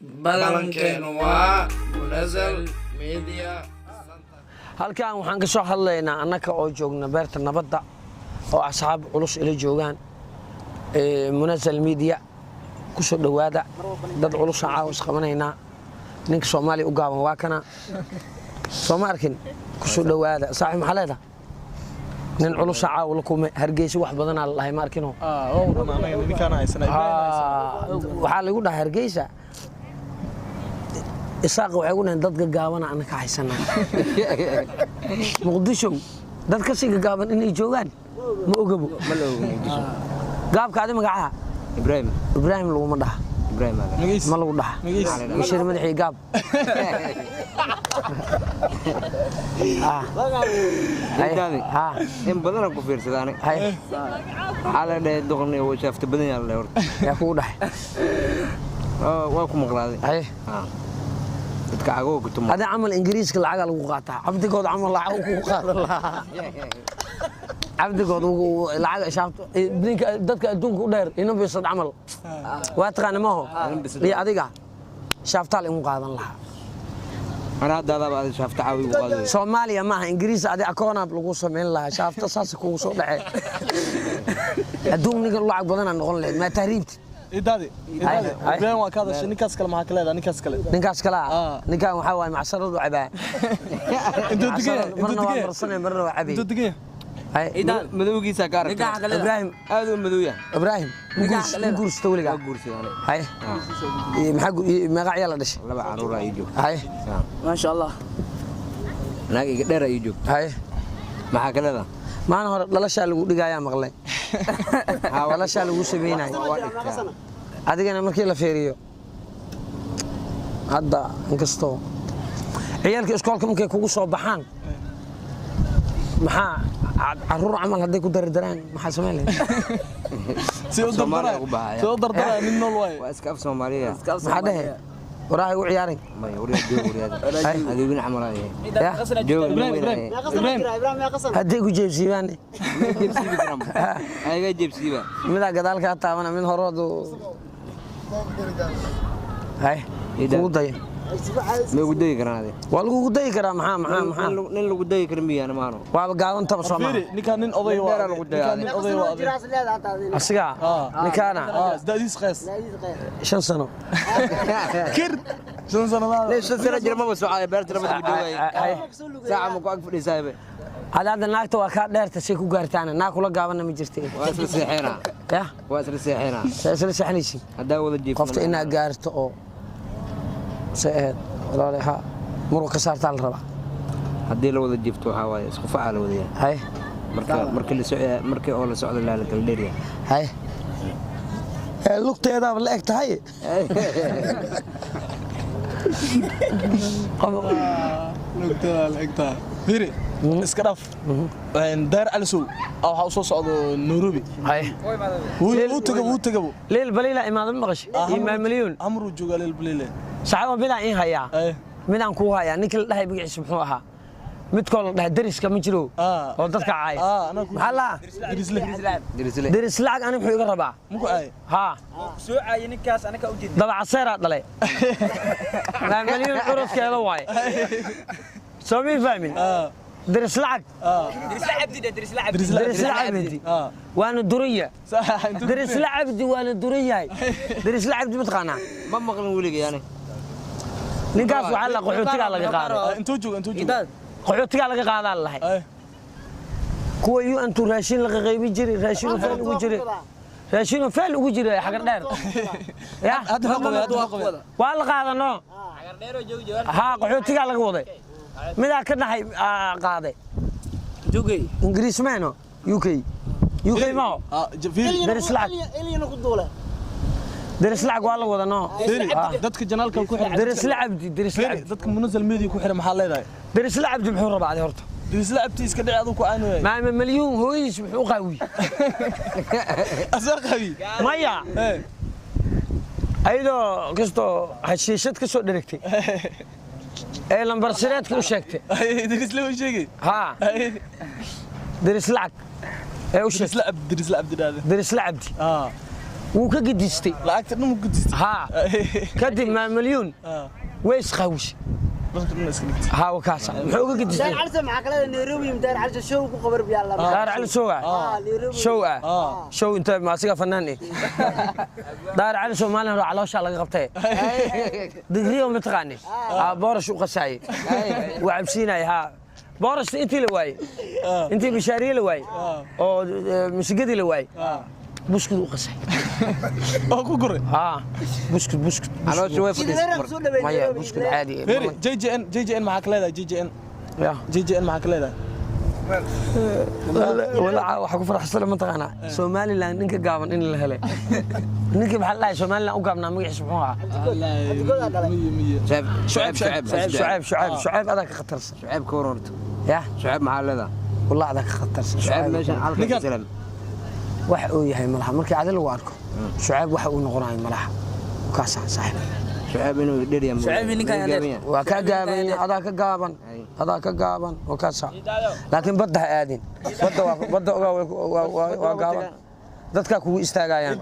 balankeenu waa Munazal Media. halkaan waxaan ka soo hadlaynaa annaka oo joogna beerta nabadda oo asxaab culus ila joogaan Munazal Media ku soo dhawaada dad culus caawas qabanaynaa ninka Soomaali u gaaban waa kana Sooma arkin ku soo dhawaada saaxiib maxaa leedahay nin culus caawa la kulmay Hargeysa wax badan aan lahayn ma arkino ninkaan haysanay waxaa lagu dhahay Hargeysa isaaq waxay u dhahan dadka gaaban aan ka haysanaa Muqdisho dadka si gaaban inay joogaan ma ogabo ma la ogo Muqdisho gaabkaadi magaca Ibrahim lagu ma dhaha ma lagu dhaha mishir madaxii gaab in badan ku fiirsadaan xaalad ay doqonay oo shaafta badan yaal leh horta yaa ku dhahay waa ku maqlaaday dadka agoog ku tumo hada amal ingiriiska lacag lagu qaataa abdigood amal lacag ku qaadan lahaa abdigood lacag shaafta dadka adduunka u dheer inuu bisad amal waa taqaan ma ho li adiga shaaftaal inuu qaadan lahaa ana hadda baad shaafta caawi u qaaday Soomaaliya ma aha ingiriis adi akoonab lagu sameyn lahaa shaafta saas ku soo dhacay adduunka lacag badan aan noqon lahayd ma tahriibti idadi been waa ka hadashay ninkaas kale maxaa kaleeda ninkaas kale ninkaan waxa waay macsaradu cabaa intuu digay marna waa cabay intuu digay idan madowgiisa ka aragtay Ibrahim aad u madowya Ibrahim guursta waliga hay magac la dhashay laba caruur ay joog hay ma sha Allah naag iga dheer ay joog hay maxaa kaleeda maan hore dhalasha lagu dhigayaa maqlay dhalasha lagu sameeyay adigana markii la feeriyo hadda inkasto ciyalka iskoolka markay kugu soo baxaan maxaa caruur amal haday ku dardaraan maxaa sameeyay soo dardara min nool way waa iska af Soomaaliya maxaa dhahay waraay u ciyaaray ma wariyaad adiguna camalay Ibrahim haday ku jeebsiibaan ayaga jeebsiiba mida gadaalka taabana min horoodu hay ugu day ma ugu day karaan waa lagu day karaa maxaa nin lagu day karo miyana maano waa gaaban tab Soomaali ninkaan nin oday waa lagu day nin oday waa asiga ninkaana daadis qays 5 sano kir 5 sano leesh sano jirma ma soo beerta rabada ku joogay saaca ma ku ag fadhiisayba hada naagta waa ka dheerta si ku gaartaan naag kula gaaban ma jirtay waa isla seexina waa isla seexinaysi hada wada jiif qofta ina gaarto oo saad walaalaha muruqa saarta la raba hadii la wada jiifto waxa waaye isku facaal wadaya hay markii oo la socdo la kala dheeriya hay lugteeda la eg tahay lugteeda la eg tahay firi iska dhaf daar alsow waxa soo socdo Nairobi hay wuu tagabo leel balila imaadan maqash iimaan milyan amru jooga leel balila saxaabo bidan in haya midaan ku haya ninka la dhahay bigiis muxuu ahaa mid kale la dhahay dariska ma jiro oo dadka caay hala daris lacag aniga wuxuu iga rabaa muku ay soo caay ninkaas anaka u jeed daba caseera dhalay ma milyan uruskeeda waay soo mi fahmin daris lacag daris lacag وانا دريه درس لعبدي وانا دريه درس لعبدي متقانا ما مقلن وليga yani ninkaas waxa la qaxootiga laga qaaday intuu joog qaxootiga laga qaadan lahay kuwa yu antu raashin laga qaybi jiray raashin feel ugu jiray xagar dheer ya hadda waa la qaadano xagar dheer oo joogo ha qaxootiga laga waday midaa ka dhaxay qaaday joogay ingiriis meeno UK ما درس لعب درس لعب والله ودانو dadka janaalka ku xiran درس لعب dadka Munazal Media ku xiran maxaa leedahay درس لعب muxuu rabaa horta درس لعبti iska dhacdo ku aanu ma milyan hooyis muxuu qawi asar qawi maya aydo kasto hashiishad ka soo dheregtay ee lambar sireedka u sheegtay درس loo sheegay ha درس لعب درس لعب درس لعبتي wuu ka gidistay lacagta dhan ku gudistay ha kadib ma milyan way isqawsh ها وكاسة محوق قد دار على سمع كلام نيروبي مدار على شو كخبر بيالله دار على شو انت ماسكه فنان ايه دار على شو مالنا على وش على قبته دغري متقاني بورش وقساي وعبسينا ها بورش انت لواي انت بشاري لواي او مسجدي لواي بسكت وقساي oo ku guray بسكت على شوي فديس ما يا بسكت عادي فيري جي ان معك leedahay جي ان معك leedahay ولا waxa ku faraxsan ma taqaana Soomaaliland ninka gaaban in la helay ninka maxaa la Soomaaliland u gaabnaa magaciisa muxuu ahaa شعيب هذاك خطرس شعيب كورنت يا شعيب محلدا والله هذاك خطرس شعيب ماشي على سلام wax uu yahay malaha markii cadal uu arko Shucayb waxa uu noqonaay malaha kaasa saaxiib شعيب inuu dheriya شعيب ninka yahay waa ka gaaban adaa ka gaaban oo kaasa laakiin badda aadin badda waa gaaban dadka kugu istaagayaan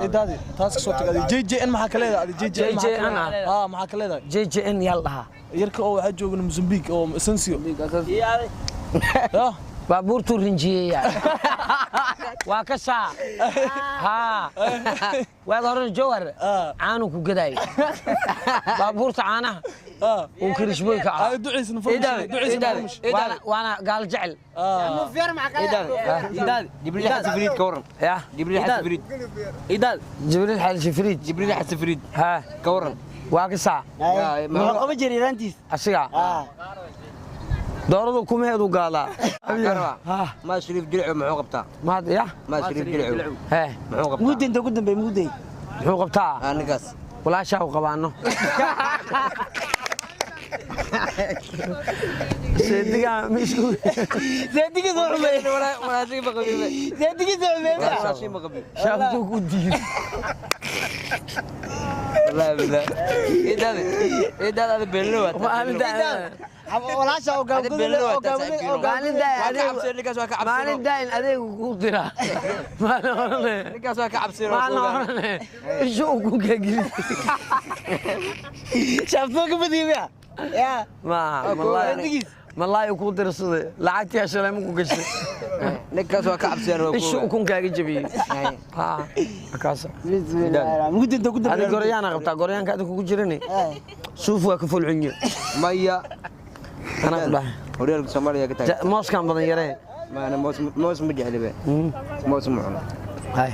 idaadi taas soo tagay JJN maxaa ka leedahay JJN maxaa ka leedahay JJN yal dhaha yarka oo waxa joogan Mozambique oo Essensio baabuurtu rinjiyeeya waa ka saa ha waa horan jawhar caanu ku gaday baabuurta caanaha uu kirishboy ka ah duciisna waana gaal jecel مو فير مع كلام إداد جبريل حسفريد كورن يا جبريل حسفريد إداد جبريل حسفريد جبريل حسفريد ها كورن waa ka saa ما قبل جريرانتيس asiga dooradu kuma heedu gaalaa ها ما شريف درعه محو قبطا ما يا ما شريف درعه ها محو قبطا مود انت قدام بمودي muxuu qabtaa أنا walaasha uu qabaano seediga misku زيدك زعمه ولا شيء بقبيل زيدك زعمه ولا شيء بقبيل shaaftu ku diid لا بالله إداد هذا بيلو ولا شاو قام maalin daain adeeg ku dira maalin ishu ku gagili شافوك بديبيا يا ma wallahi ku dirsaday lacagtii shalay ma ku gashay ninkaas waa ka cabsiyaan ishu ku kaaga jabiyay ha akaasa بسم الله مود انت قدام adiga goryana qabtaa goryaanka adiga ku jiranay suuf waa ka fulcinyo maya ana dhahay horyaalka Soomaaliya ka taagay mooskan badan yaree maana moos ma jeclibe moos ma cuno hay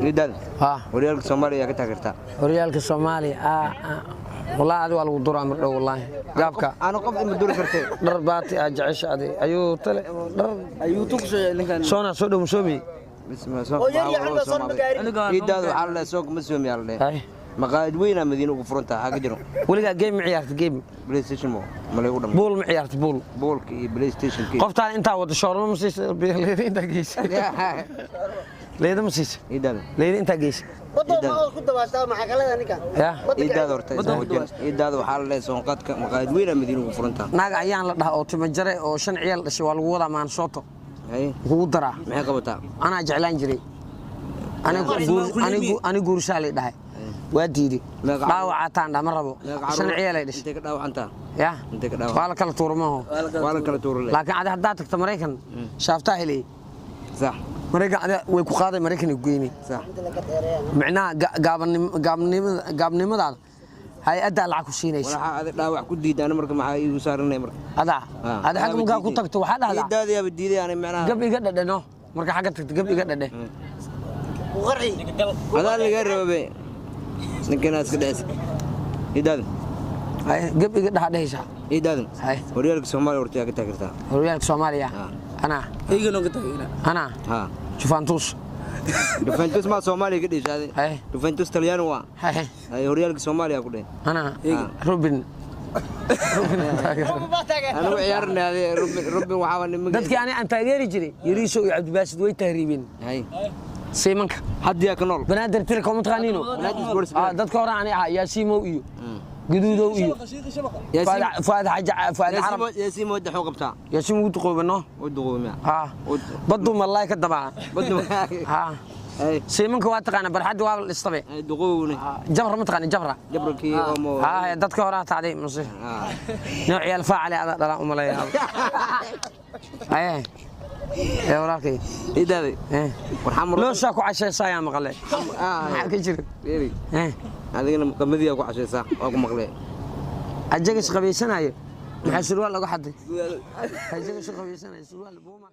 lidal ha horyaalka Soomaaliya ka taageerta horyaalka Soomaaliya wallahi adi waa lagu duraa mar dhow wallahi gaabka ana qof in duri kartay dhar baati jecesha adi ayuu tale dhar ayuu tuqso ninkan soona soo dhow soomi bisma soo lidal waxa la soo ma soomi yaalay hay maqaad weyna madiina ugu furanta haga jiro waliga game ciyaarta game PlayStation mo malay u dham bool ma ciyaarta bool boolka iyo PlayStation ki qoftaan inta wada shoormo ma siisa beerleeda inta geeysa leeda ma siisa lidal leeda inta geeysa ودو ما كنت باشا مع كلام نيكا ya lidal horta lidal waxa la leeyahay soonqadka maqaad weyna madiina ugu furanta naag ayaan la dhahaa oo timo jare oo 5 ciyaal dhashay waa lagu wadaa maan shooto hay ugu daraa maxay qabataa ana jeclaan jiray anigu guursaalay dhahay waa diiday dhaawacaataan dhama rabo 5 ciyaal ay dhashay intee ka dhaawacanta ya intee ka dhaawac waa la kala tuurmaho waa la kala tuuray laakiin aad hadda tagto Mareykan shaaftaa helay صح Mareykan way ku qaaday Mareykan goynay صح macnaha gaabnimadaada hay'adda lacag ku siinaysa waxa aad dhaawac ku diidaan marka maxaa iigu saaranay marka ada xaq muga ku tagto waxa dhahdaa diidaadi aba diidayaan macnaha gab iga dhadhano marka xaga tagto gab iga dhadhe وقرعي adaa laga rabay ninkan aad iska dhays diidaadi hay gab iga dhahaysa diidaadi hay horyaalka Soomaaliya horta ka taageertaa horyaalka Soomaaliya ana iga noo ka tagina ana ha Juventus Juventus ma Soomaaliya ka dhisay hay Juventus Talyaano waa hay ay horyaalka Soomaaliya ku dheen ana Robin anu ciyaarnaa Robin waxa wan nimid dadkii aan taageeri jiray Yariiso iyo Cabdibaasid way tahriibeen hay siimanka hadiya ka nool banaadir tir kuma taqaaniino dadka hore aan Yaasimo iyo guduudow iyo faad arab Yaasimo wada xoo qabtaa Yaasimo wuu duqoobano wuu duqoobmaa ha badu malaay ka dabaa badu ha siimanka waa taqaana barxadda waa la istabe ay duqowne jabra ma taqaana jabra jabrkii oo mo dadka hore tacday muse nooc yeel faacali ada dhala umaleeyaa يا وراكي ايه ده والحمر لو شاكو عشاء سايا مقلي معك جري هذينا مقمديه ku cashaysaa waa ku maqlay ajagas qabeysanayo waxa surwaal lagu xaday ajagas qabeysanayo surwaal buuma